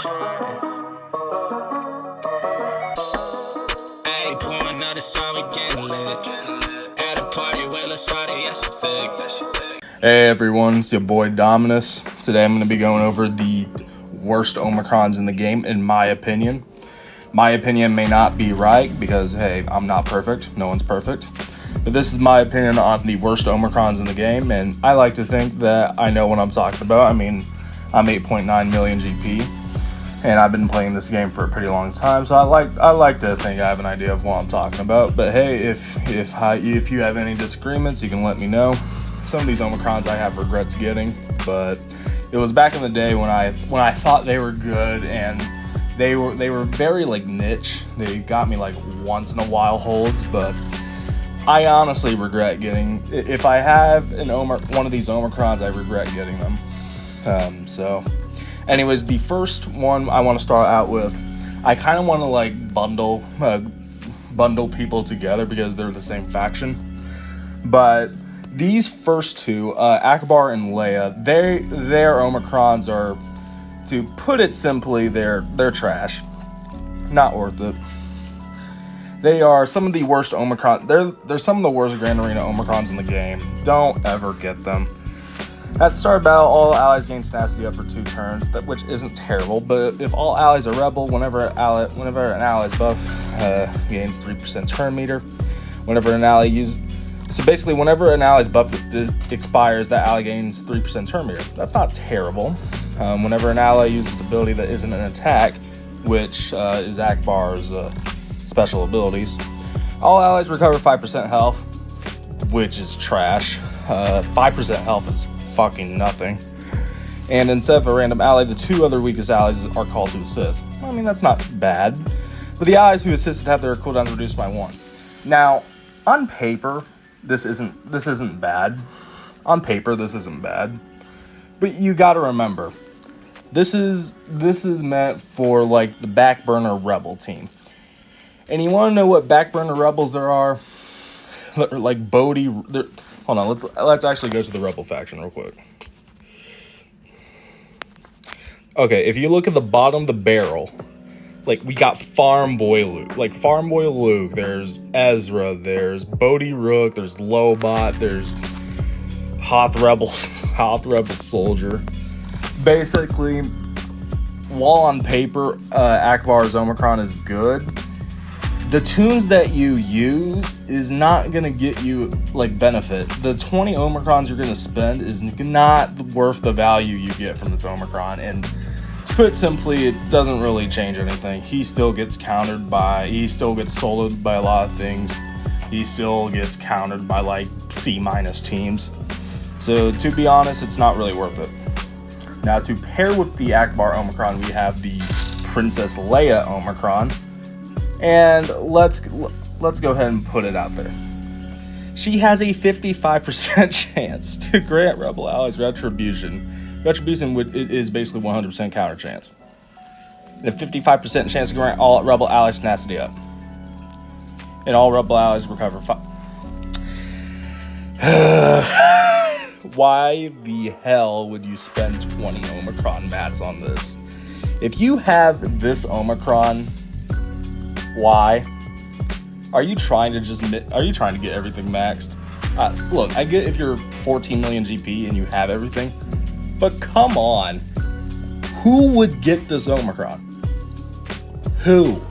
Hey, pour another song, we getting lit. At a party, wait, let's try to yes, thick. Hey everyone, it's your boy Dominus. Today I'm going to be going over the worst Omicrons in the game, in my opinion. My opinion may not be right because, hey, I'm not perfect. No one's perfect. But this is my opinion on the worst Omicrons in the game, and I like to think that I know what I'm talking about. I mean, I'm 8.9 million GP, and I've been playing this game for a pretty long time, so I like to think I have an idea of what I'm talking about. But hey, if you have any disagreements, you can let me know. Some of these Omicrons I have regrets getting, but it was back in the day when I thought they were good, and they were very like niche. They got me like once in a while holds, but I honestly regret getting. If I have one of these Omicrons, I regret getting them. So, anyways, the first one I want to start out with, I kind of want to like bundle people together because they're the same faction, but these first two, Akbar and Leia, their Omicrons are, to put it simply, they're trash. Not worth it. They are some of the worst Omicron. They're some of the worst Grand Arena Omicrons in the game. Don't ever get them. At the start of battle, all allies gain tenacity up for 2 turns, which isn't terrible. But if all allies are rebel, whenever an ally's buff gains 3% turn meter. Whenever an ally whenever an ally's buff expires, that ally gains 3% turn meter. That's not terrible. Whenever an ally uses an ability that isn't an attack, which is Akbar's special abilities, all allies recover 5% health, which is trash. 5% health is fucking nothing. And instead of a random ally, the 2 other weakest allies are called to assist. I mean, that's not bad. But the allies who assisted have their cooldowns reduced by 1. Now, on paper, this isn't bad. On paper, this isn't bad. But you gotta remember, this is meant for like the back burner rebel team. And you want to know what back burner rebels there are? Like Bodhi. Hold on, let's actually go to the rebel faction real quick. Okay, if you look at the bottom of the barrel, like we got Farm Boy Luke. Like Farm Boy Luke, there's Ezra, there's Bodhi Rook, there's Lobot, there's Hoth Rebel Soldier. Basically, while on paper, Akbar's Omicron is good, the tunes that you use is not going to get you like benefit. The 20 Omicrons you're going to spend is not worth the value you get from this Omicron. And to put it simply, it doesn't really change anything. He still gets soloed by a lot of things. He still gets countered by like C- teams. So to be honest, it's not really worth it. Now to pair with the Akbar Omicron, we have the Princess Leia Omicron. And let's go ahead and put it out there. She has a 55% chance to grant rebel allies retribution. Retribution is basically 100% counter chance. And a 55% chance to grant all rebel allies tenacity up. And all rebel allies recover 5. Why the hell would you spend 20 Omicron mats on this? If you have this Omicron, why? Are you trying to get everything maxed? Look, I get if you're 14 million GP and you have everything, but come on. Who would get this Omicron? Who?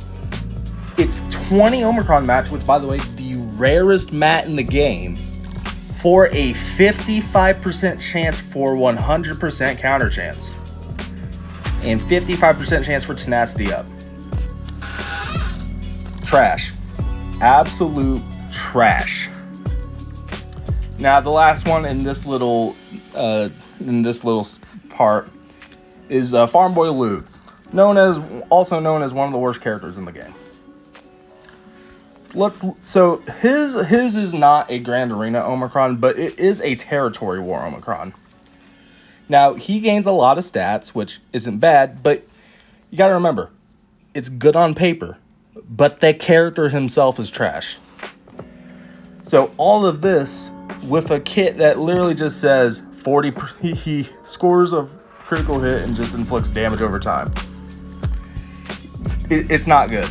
It's 20 Omicron mats, which by the way, the rarest mat in the game, for a 55% chance for 100% counter chance. And 55% chance for tenacity up. Trash. Absolute trash. Now the last one in this little part is Farm Boy Luke, also known as one of the worst characters in the game. So his is not a Grand Arena Omicron, but it is a Territory War Omicron. Now he gains a lot of stats, which isn't bad, but you gotta remember, it's good on paper, but the character himself is trash. So all of this with a kit that literally just says 40, he scores a critical hit and just inflicts damage over time. It's not good.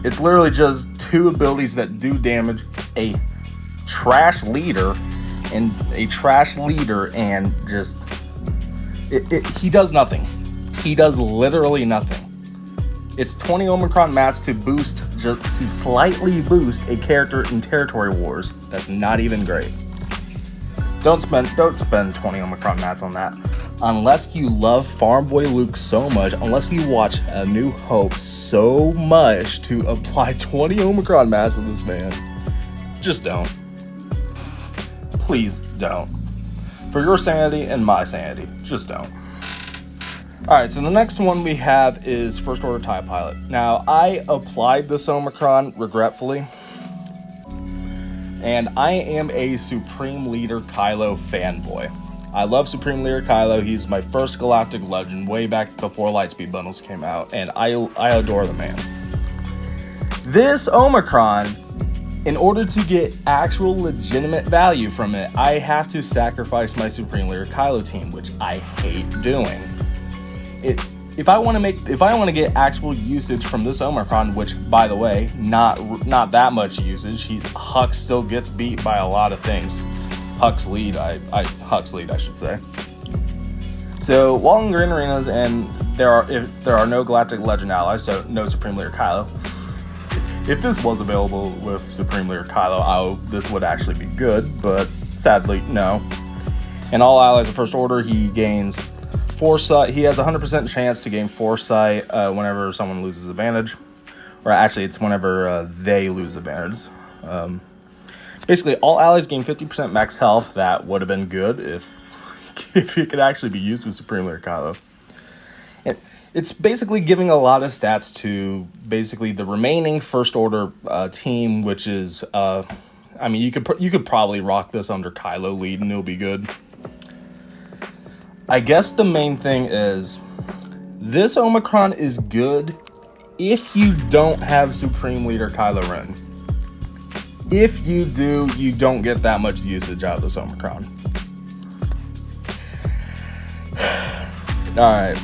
It's literally just two abilities that do damage, a trash leader and just he does nothing. He does literally nothing. It's 20 Omicron mats to slightly boost a character in territory wars. That's not even great. Don't spend 20 Omicron mats on that. Unless you love Farm Boy Luke so much, unless you watch A New Hope so much to apply 20 Omicron mats on this man, just don't. Please don't. For your sanity and my sanity, just don't. Alright, so the next one we have is First Order TIE Pilot. Now, I applied this Omicron regretfully, and I am a Supreme Leader Kylo fanboy. I love Supreme Leader Kylo. He's my first Galactic Legend way back before Lightspeed bundles came out, and I adore the man. This Omicron, in order to get actual legitimate value from it, I have to sacrifice my Supreme Leader Kylo team, which I hate doing. If I want to get actual usage from this Omicron, which by the way, not that much usage. Hux still gets beat by a lot of things. Hux lead, I should say. So while in Green Arenas, and if there are no Galactic Legend allies, so no Supreme Leader Kylo. If this was available with Supreme Leader Kylo, this would actually be good, but sadly, no. In all allies of First Order, he gains Foresight. He has a 100% chance to gain Foresight whenever someone loses advantage. Or actually, it's whenever they lose advantage. Basically, all allies gain 50% max health. That would have been good if it could actually be used with Supreme Leader Kylo. It's basically giving a lot of stats to basically the remaining First Order team, which is, I mean, you could probably rock this under Kylo lead and it'll be good. I guess the main thing is this Omicron is good if you don't have Supreme Leader Kylo Ren. If you do, you don't get that much usage out of this Omicron. Alright.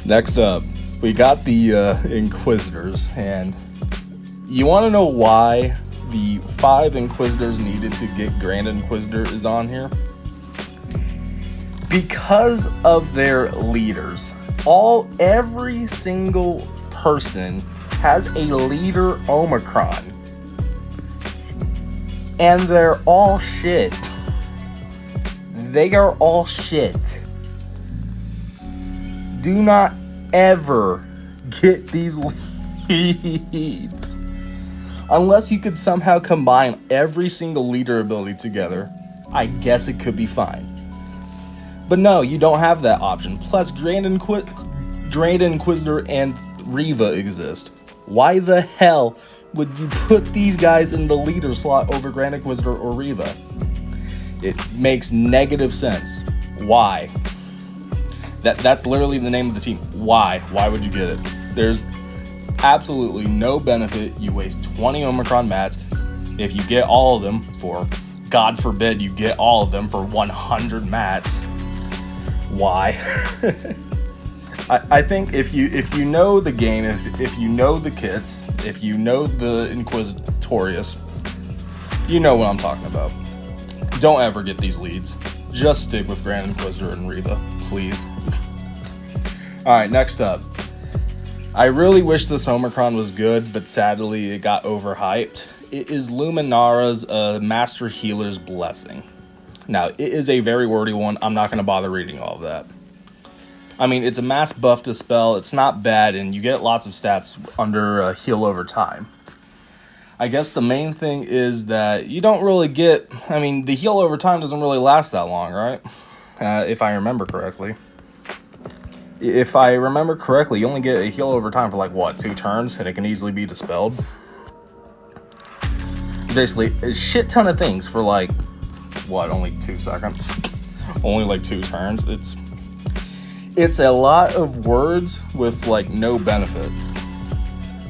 Next up, we got the Inquisitors, and you want to know why the 5 Inquisitors needed to get Grand Inquisitor is on here? Because of their leaders. Every single person has a leader Omicron, and they're all shit. They are all shit. Do not ever get these leads. Unless you could somehow combine every single leader ability together, I guess it could be fine. But no, you don't have that option. Plus, Grand Inquisitor and Reva exist. Why the hell would you put these guys in the leader slot over Grand Inquisitor or Reva? It makes negative sense. Why? That's literally the name of the team. Why? Why would you get it? There's absolutely no benefit. You waste 20 Omicron mats. If you get all of them for, God forbid, you get all of them for 100 mats. Why? I think if you know the game, if you know the kits, if you know the Inquisitorius, you know what I'm talking about. Don't ever get these leads. Just stick with Grand Inquisitor and Reva, please. Alright, next up. I really wish this Omicron was good, but sadly it got overhyped. It is Luminara's Master Healer's Blessing. Now, it is a very wordy one. I'm not going to bother reading all of that. I mean, it's a mass buff to spell. It's not bad, and you get lots of stats under heal over time. I guess the main thing is that you don't really get... I mean, the heal over time doesn't really last that long, right? If I remember correctly. If I remember correctly, you only get a heal over time for, like, what, 2 turns? And it can easily be dispelled. Basically, a shit ton of things for, like, what, only 2 seconds? Only, like, 2 turns? It's a lot of words with, like, no benefit.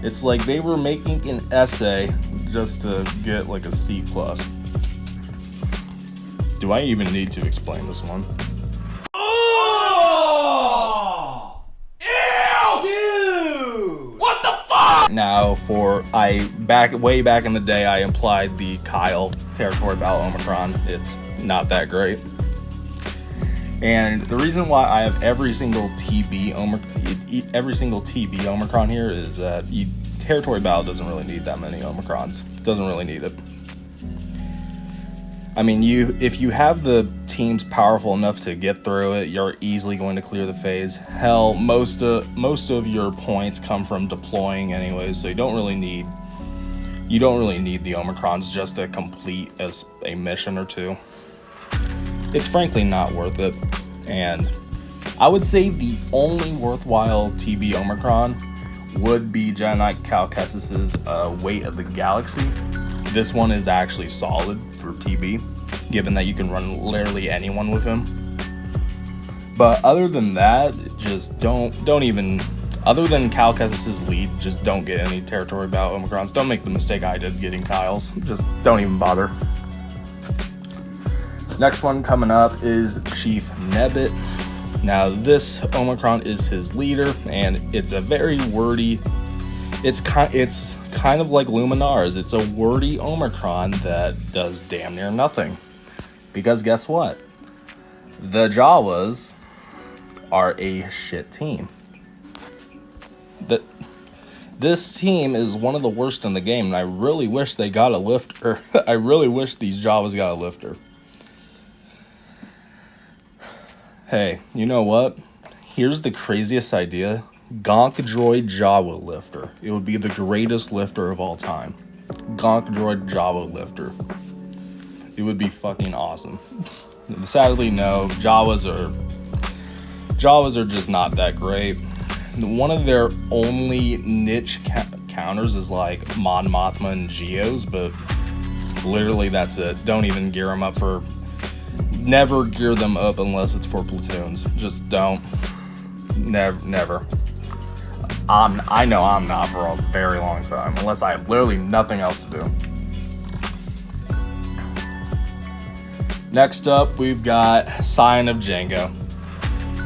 It's like they were making an essay just to get, like, a C+. Do I even need to explain this one? Oh! Now, way back in the day, I implied the Kyle territory battle Omicron. It's not that great. And the reason why I have every single TB Omicron here is that territory battle doesn't really need that many Omicrons. Doesn't really need it. I mean, if you have the teams powerful enough to get through it, you're easily going to clear the phase. Hell, most of your points come from deploying anyways, so you don't really need the Omicrons just to complete a mission or two. It's frankly not worth it, and I would say the only worthwhile TB Omicron would be Jedi Knight Cal Kestis's Weight of the Galaxy. This one is actually solid for TB, given that you can run literally anyone with him. But other than that, just don't even, other than Cal Kestis's lead, just don't get any territory battle Omicrons. Don't make the mistake I did getting Kyle's. Just don't even bother. Next one coming up is Chief Nebbit. Now this Omicron is his leader, and it's a very wordy, it's kind of like Luminar's. It's a wordy Omicron that does damn near nothing. Because guess what? The Jawas are a shit team. This team is one of the worst in the game, and I really wish they got a lifter. I really wish these Jawas got a lifter. Hey, you know what? Here's the craziest idea. Gonk Droid Jawa lifter. It would be the greatest lifter of all time. Gonk Droid Jawa lifter. It would be fucking awesome. Sadly, no. Jawas are just not that great. One of their only niche counters is like Mon Mothma and Geos, but literally that's it. Don't even gear them up for... Never gear them up unless it's for platoons. Just don't. Never. I know I'm not for a very long time, unless I have literally nothing else to do. Next up, we've got Scion of Django.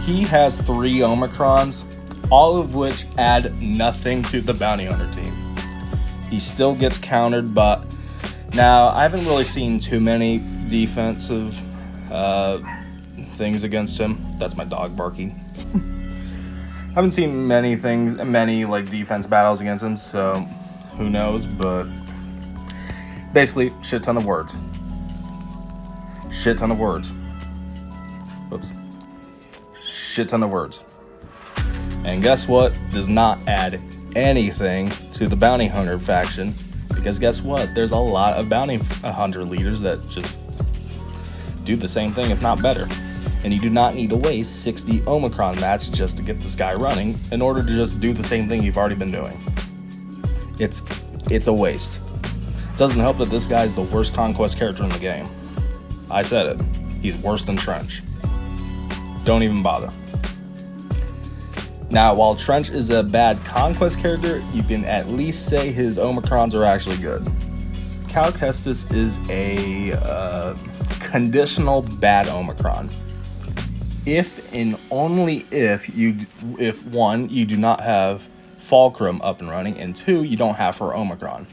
He has 3 Omicrons, all of which add nothing to the bounty hunter team. He still gets countered, but now I haven't really seen too many defensive things against him. That's my dog barking. Haven't seen many like defense battles against him, so who knows, but basically shit ton of words. Shit ton of words. And guess what? Does not add anything to the bounty hunter faction, because guess what? There's a lot of bounty hunter leaders that just do the same thing, if not better. And you do not need to waste 60 Omicron mats just to get this guy running in order to just do the same thing you've already been doing. It's a waste. It doesn't help that this guy is the worst conquest character in the game. I said it. He's worse than Trench. Don't even bother. Now, while Trench is a bad conquest character, you can at least say his Omicrons are actually good. Cal Kestis is a conditional bad Omicron. If and only if one, you do not have Fulcrum up and running, and 2, you don't have her Omicron.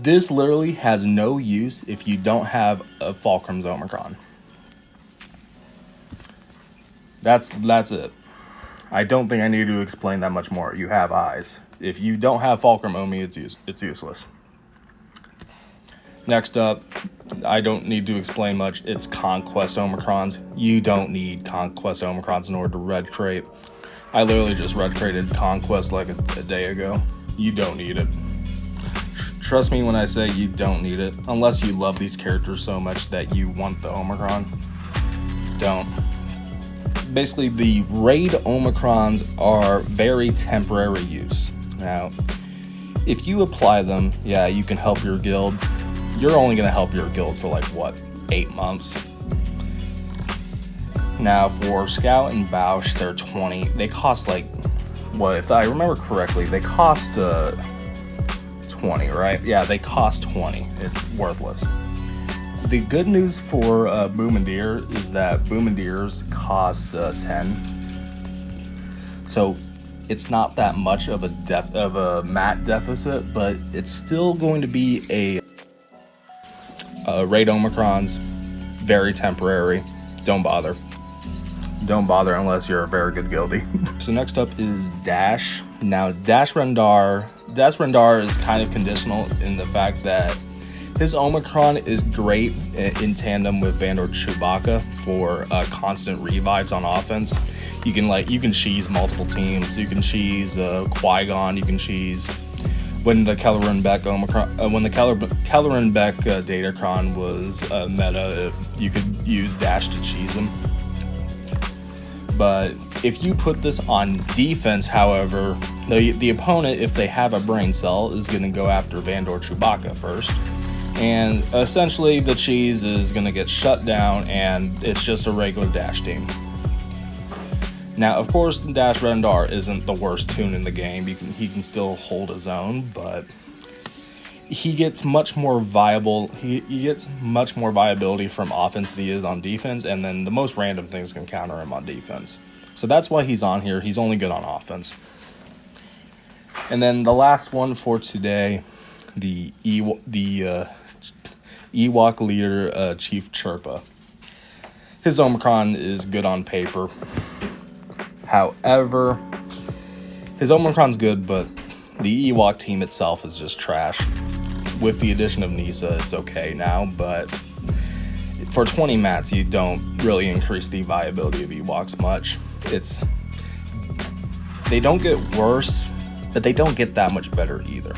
This literally has no use if you don't have a Fulcrum's Omicron. That's it. I don't think I need to explain that much more. You have eyes. If you don't have Fulcrum Omi, it's useless. Next up, I don't need to explain much. It's Conquest Omicrons. You don't need Conquest Omicrons in order to red crate. I literally just red crated Conquest like a day ago. You don't need it. Trust me when I say you don't need it. Unless you love these characters so much that you want the Omicron. Don't. Basically, the raid Omicrons are very temporary use. Now, if you apply them, yeah, you can help your guild. You're only going to help your guild for 8 months. Now for Scout and Bausch, they're 20. They cost if I remember correctly, they cost 20, right? Yeah, they cost 20. It's worthless. The good news for Boomandir is that Boomandier's cost 10. So it's not that much of a mat deficit, but it's still going to be a rate Omicrons, very temporary. Don't bother. Don't bother unless you're a very good guildie. So next up is Dash. Now Dash Rendar is kind of conditional in the fact that his Omicron is great in tandem with Vandor Chewbacca for constant revives on offense. You can cheese multiple teams. You can cheese Qui-Gon. You can cheese when the Kelleran Beck Kelleran Beck Datacron was meta. You could use Dash to cheese him. But if you put this on defense, however, the opponent, if they have a brain cell, is going to go after Vandor Chewbacca first. And essentially the cheese is going to get shut down and it's just a regular Dash team. Now, of course, Dash Rendar isn't the worst tune in the game. He can still hold his own, but he gets much more viable. He gets much more viability from offense than he is on defense, and then the most random things can counter him on defense. So that's why he's on here. He's only good on offense. And then the last one for today, the Ewok leader, Chief Chirpa. His Omicron is good on paper. However, his Omicron's good, but the Ewok team itself is just trash. With the addition of Nisa, it's okay now, but for 20 mats, you don't really increase the viability of Ewoks much. They don't get worse, but they don't get that much better either.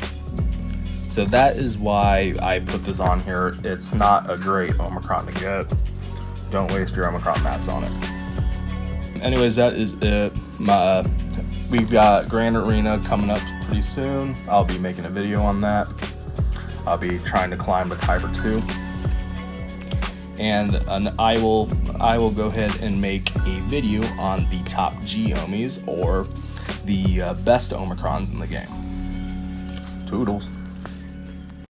So that is why I put this on here. It's not a great Omicron to get. Don't waste your Omicron mats on it. Anyways, that is it. We've got Grand Arena coming up pretty soon. I'll be making a video on that. I'll be trying to climb the Kyber 2. And I will go ahead and make a video on the top G-Omis, or the best Omicrons in the game. Toodles.